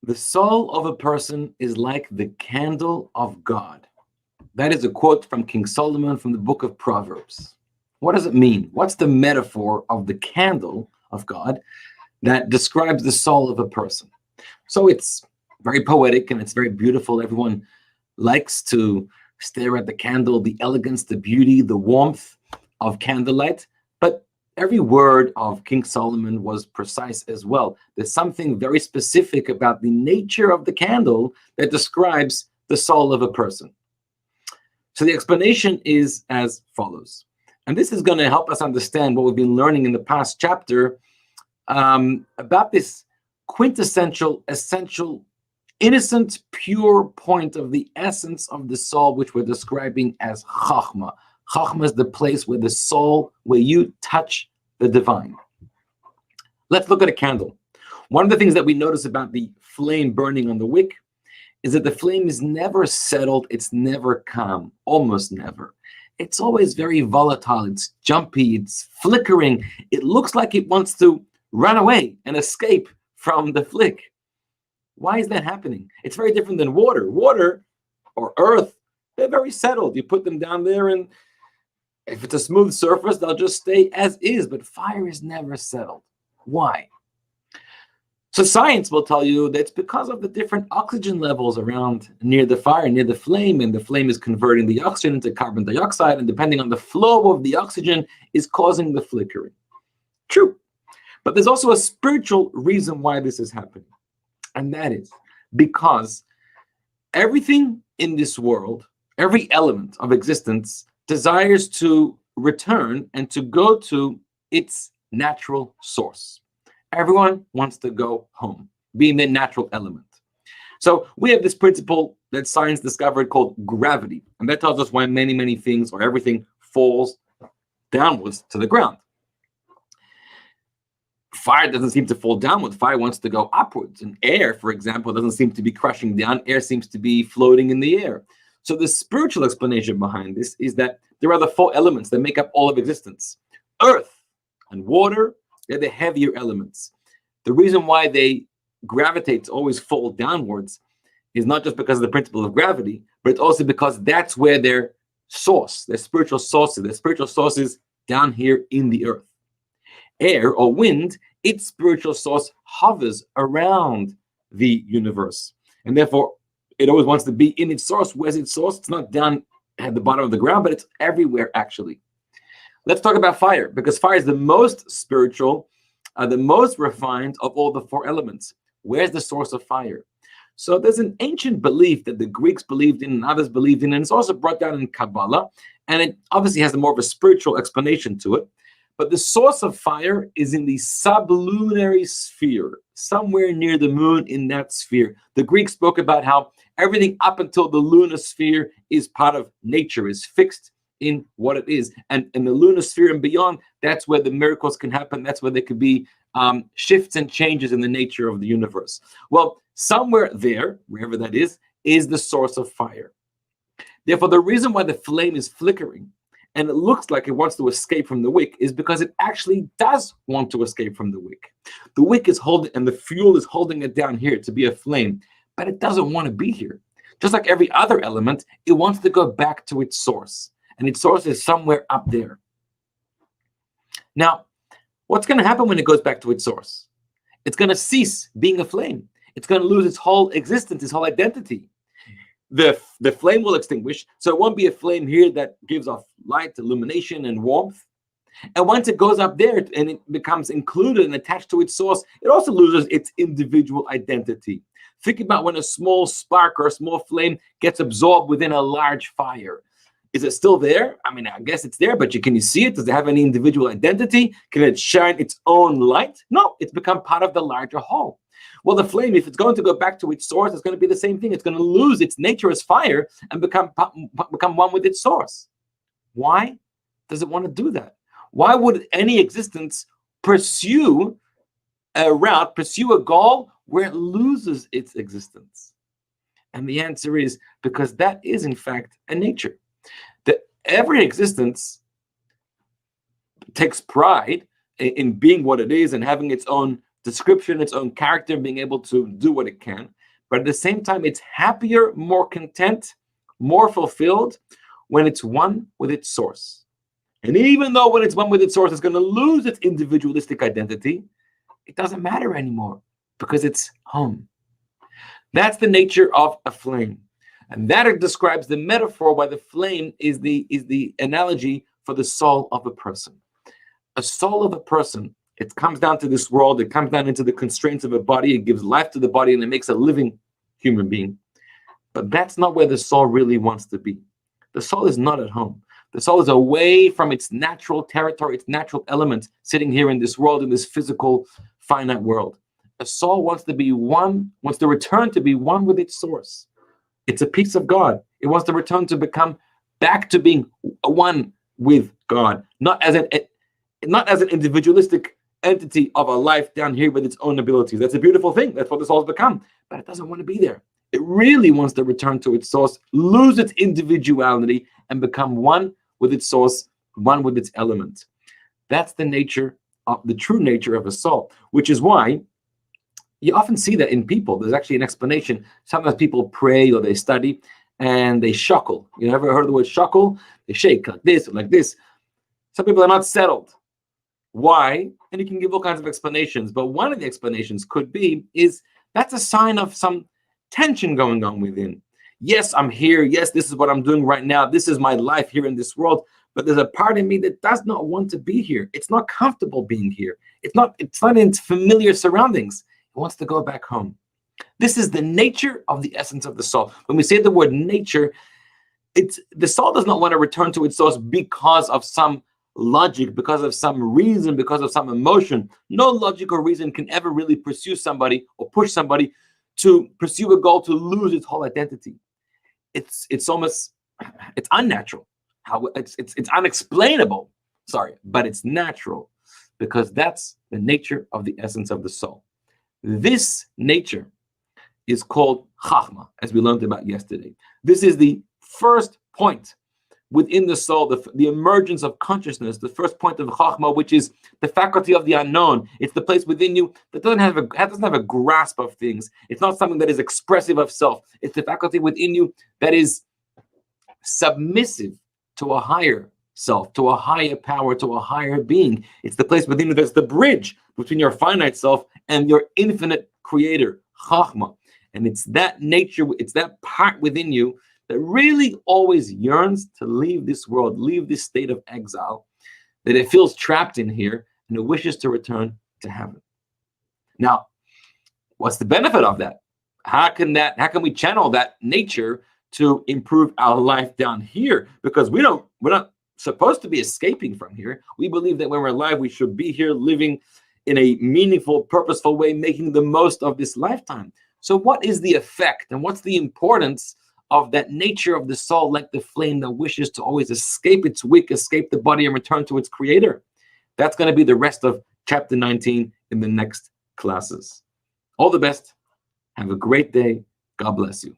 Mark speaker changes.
Speaker 1: The soul of a person is like the candle of God. That is a quote from King Solomon from the book of Proverbs. What does it mean? What's the metaphor of the candle of God that describes the soul of a person? So it's very poetic and it's very beautiful. Everyone likes to stare at the candle, the elegance, the beauty, the warmth of candlelight. But every word of King Solomon was precise as well. There's something very specific about the nature of the candle that describes the soul of a person. So the explanation is as follows. And this is going to help us understand what we've been learning in the past chapter about this quintessential, essential, innocent, pure point of the essence of the soul, which we're describing as Chachma. Chachma is the place where the soul, where you touch the divine. Let's look at a candle. One of the things that we notice about the flame burning on the wick is that the flame is never settled, it's never calm, almost never. It's always very volatile, it's jumpy, it's flickering. It looks like it wants to run away and escape from the flick. Why is that happening? It's very different than water. Water or earth, they're very settled. You put them down there and if it's a smooth surface, they'll just stay as is, but fire is never settled. Why? So science will tell you that it's because of the different oxygen levels around near the fire, near the flame, and the flame is converting the oxygen into carbon dioxide, and depending on the flow of the oxygen is causing the flickering. True. But there's also a spiritual reason why this is happening. And that is because everything in this world, every element of existence desires to return and to go to its natural source. Everyone wants to go home, being the natural element. So we have this principle that science discovered called gravity. And that tells us why many, many things or everything falls downwards to the ground. Fire doesn't seem to fall downward. Fire wants to go upwards. And air, for example, doesn't seem to be crushing down. Air seems to be floating in the air. So the spiritual explanation behind this is that there are the four elements that make up all of existence. Earth and water, they're the heavier elements. The reason why they gravitate to always fall downwards is not just because of the principle of gravity, but it's also because that's where their source, their spiritual source is down here in the earth. Air or wind, its spiritual source hovers around the universe. And therefore, it always wants to be in its source. Where's its source? It's not down at the bottom of the ground, but it's everywhere, actually. Let's talk about fire, because fire is the most spiritual, the most refined of all the four elements. Where's the source of fire? So there's an ancient belief that the Greeks believed in and others believed in, and it's also brought down in Kabbalah, and it obviously has more of a spiritual explanation to it. But the source of fire is in the sublunary sphere, somewhere near the moon in that sphere. The Greeks spoke about how everything up until the lunar sphere is part of nature, is fixed in what it is. And in the lunar sphere and beyond, that's where the miracles can happen. That's where there could be shifts and changes in the nature of the universe. Well, somewhere there, wherever that is the source of fire. Therefore, the reason why the flame is flickering and it looks like it wants to escape from the wick is because it actually does want to escape from the wick. The wick is holding, and the fuel is holding it down here to be a flame, but it doesn't want to be here. Just like every other element, it wants to go back to its source, and its source is somewhere up there. Now, what's going to happen when it goes back to its source? It's going to cease being a flame. It's going to lose its whole existence, its whole identity. The flame will extinguish, so it won't be a flame here that gives off light, illumination, and warmth. And once it goes up there and it becomes included and attached to its source, it also loses its individual identity. Think about when a small spark or a small flame gets absorbed within a large fire. Is it still there? I mean, I guess it's there, but can you see it? Does it have any individual identity? Can it shine its own light? No, it's become part of the larger whole. Well, the flame, if it's going to go back to its source, it's going to be the same thing. It's going to lose its nature as fire and become one with its source. Why does it want to do that? Why would any existence pursue a route, pursue a goal where it loses its existence? And the answer is because that is, in fact, a nature. That every existence takes pride in being what it is and having its own description, its own character, being able to do what it can. but at the same time, it's happier, more content, more fulfilled when it's one with its source. And even though when it's one with its source, it's going to lose its individualistic identity, it doesn't matter anymore because it's home. That's the nature of a flame. And that describes the metaphor why the flame is the analogy for the soul of a person. A soul of a person, it comes down to this world, it comes down into the constraints of a body, it gives life to the body, and it makes a living human being. But that's not where the soul really wants to be. The soul is not at home. The soul is away from its natural territory, its natural element, sitting here in this world, in this physical, finite world. A soul wants to be one, wants to return to be one with its source. It's a piece of God. It wants to return to become back to being one with God, not as an individualistic entity of a life down here with its own abilities. That's a beautiful thing. That's what the soul's become. But it doesn't want to be there. It really wants to return to its source, lose its individuality, and become one with its source, one with its element. That's the nature of the true nature of a soul, which is why you often see that in people. There's actually an explanation. Sometimes people pray or they study and they shuckle. You ever heard of the word shuckle? They shake like this or like this. Some people are not settled. Why? And you can give all kinds of explanations, but one of the explanations could be is that's a sign of some tension going on within. Yes, I'm here. Yes, this is what I'm doing right now. This is my life here in this world. But there's a part of me that does not want to be here. It's not comfortable being here. It's not in familiar surroundings. It wants to go back home. This is the nature of the essence of the soul. When we say the word nature, the soul does not want to return to its source because of some logic, because of some reason, because of some emotion. No logic or reason can ever really pursue somebody or push somebody to pursue a goal to lose its whole identity. It's unnatural. It's unexplainable. Sorry, but it's natural because that's the nature of the essence of the soul. This nature is called Chachma, as we learned about yesterday. This is the first point within the soul, the emergence of consciousness, the first point of Chachma, which is the faculty of the unknown. It's the place within you that doesn't have a grasp of things. It's not something that is expressive of self. It's the faculty within you that is submissive to a higher self, to a higher power, to a higher being. It's the place within you that's the bridge between your finite self and your infinite creator, Chachma. And it's that nature, it's that part within you that really always yearns to leave this world, leave this state of exile, that it feels trapped in here and it wishes to return to heaven. Now, what's the benefit of that? How can we channel that nature to improve our life down here? Because we're not supposed to be escaping from here. We believe that when we're alive, we should be here living in a meaningful, purposeful way, making the most of this lifetime. So what is the effect and what's the importance of that nature of the soul, like the flame that wishes to always escape its wick, escape the body and return to its creator? That's going to be the rest of chapter 19 in the next classes. All the best. Have a great day. God bless you.